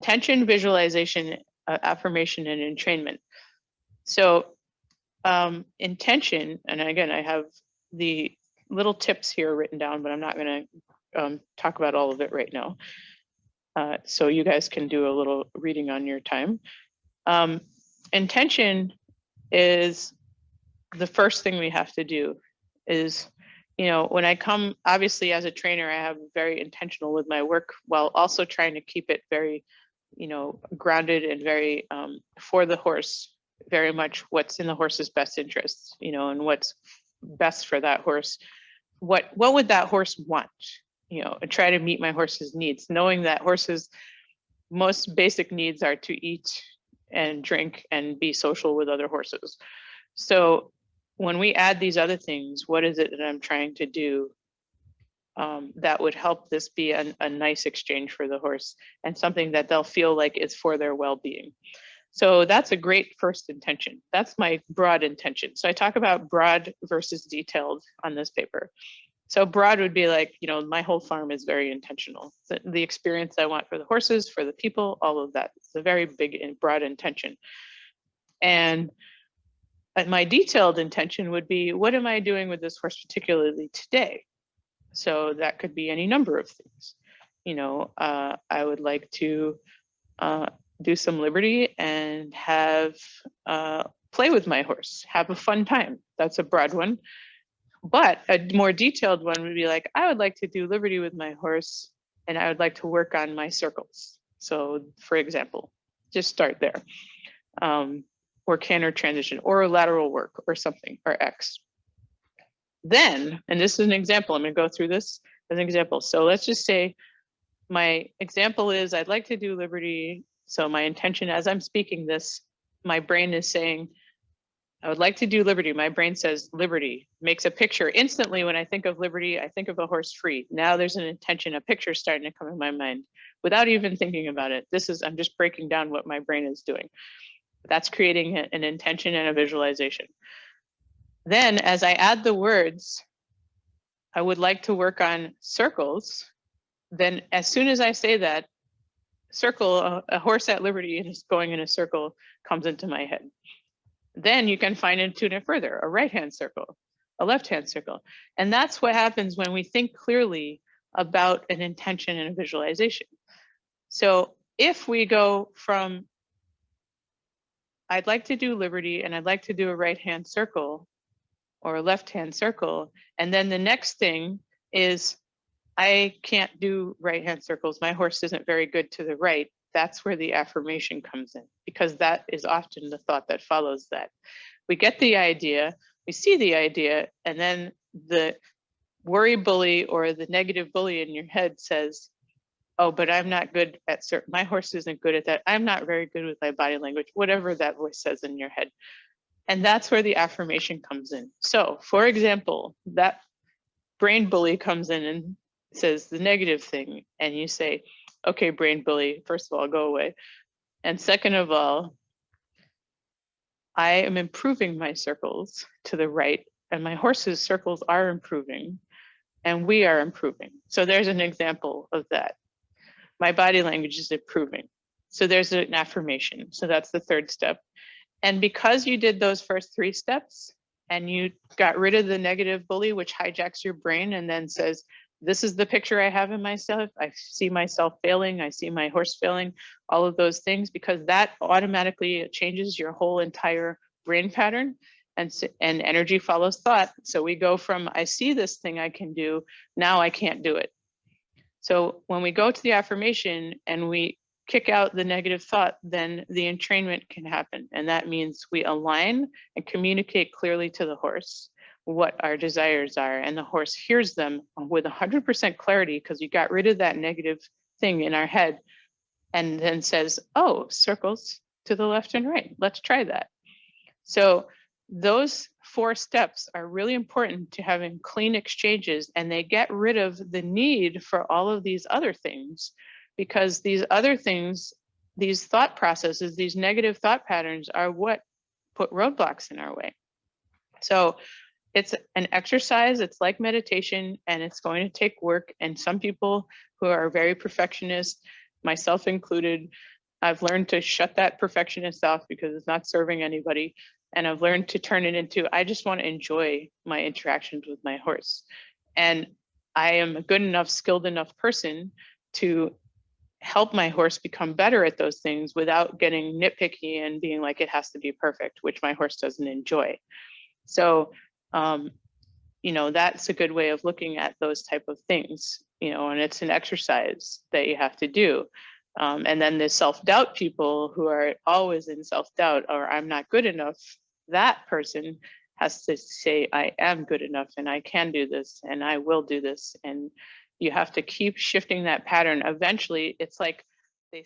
intention, visualization, affirmation, and entrainment. So intention, and again, I have the little tips here written down, but I'm not going to talk about all of it right now. So you guys can do a little reading on your time. Intention is the first thing we have to do is, you know, when I come, obviously as a trainer, I have very intentional with my work while also trying to keep it very, you know, grounded and very for the horse, very much what's in the horse's best interests, you know, and what's best for that horse. What would that horse want? You know, and try to meet my horse's needs, knowing that horses' most basic needs are to eat and drink and be social with other horses. So when we add these other things, what is it that I'm trying to do that would help this be a nice exchange for the horse and something that they'll feel like is for their well-being? So that's a great first intention. That's my broad intention. So I talk about broad versus detailed on this paper. So broad would be like, you know, my whole farm is very intentional. The experience I want for the horses, for the people, all of that. It's a very big and broad intention. And my detailed intention would be, what am I doing with this horse particularly today? So that could be any number of things. You know, I would like to do some liberty and have play with my horse, have a fun time. That's a broad one. But a more detailed one would be like, I would like to do liberty with my horse and I would like to work on my circles. So for example, just start there. Or canter transition or lateral work or something or X. Then, and this is an example, I'm going to go through this as an example. So let's just say my example is I'd like to do liberty. So my intention as I'm speaking this, my brain is saying, I would like to do liberty. My brain says liberty, makes a picture. Instantly, when I think of liberty, I think of a horse free. Now there's an intention, a picture starting to come in my mind without even thinking about it. I'm just breaking down what my brain is doing. That's creating an intention and a visualization. Then as I add the words, I would like to work on circles. Then as soon as I say that, circle, a horse at liberty is going in a circle comes into my head. Then you can fine tune it further, a right-hand circle, a left-hand circle. And that's what happens when we think clearly about an intention and a visualization. So if we go from, I'd like to do liberty and I'd like to do a right-hand circle or a left-hand circle, and then the next thing is, I can't do right-hand circles. My horse isn't very good to the right. That's where the affirmation comes in, because that is often the thought that follows that. We get the idea, we see the idea, and then the worry bully or the negative bully in your head says, oh, but I'm not good at certain, my horse isn't good at that. I'm not very good with my body language, whatever that voice says in your head. And that's where the affirmation comes in. So for example, that brain bully comes in and says the negative thing, and you say, okay, brain bully, first of all, go away. And second of all, I am improving my circles to the right, and my horse's circles are improving, and we are improving. So there's an example of that. My body language is improving. So there's an affirmation. So that's the third step. And because you did those first three steps and you got rid of the negative bully, which hijacks your brain and then says, this is the picture I have in myself. I see myself failing. I see my horse failing, all of those things, because that automatically changes your whole entire brain pattern, and energy follows thought. So we go from, I see this thing I can do, now I can't do it. So when we go to the affirmation and we kick out the negative thought, then the entrainment can happen. And that means we align and communicate clearly to the horse what our desires are, and the horse hears them with 100% clarity, because you got rid of that negative thing in our head, and then says, oh, circles to the left and right, let's try that. So those 4 steps are really important to having clean exchanges, and they get rid of the need for all of these other things, because these other things, these thought processes, these negative thought patterns are what put roadblocks in our way. So it's an exercise, it's like meditation, and it's going to take work. And some people who are very perfectionist, myself included, I've learned to shut that perfectionist off because it's not serving anybody. And I've learned to turn it into, I just want to enjoy my interactions with my horse. And I am a good enough, skilled enough person to help my horse become better at those things without getting nitpicky and being like, it has to be perfect, which my horse doesn't enjoy. So, um, that's a good way of looking at those type of things, and it's an exercise that you have to do. And then the self-doubt people who are always in self-doubt, or I'm not good enough, that person has to say, I am good enough and I can do this and I will do this. And you have to keep shifting that pattern. Eventually, it's like they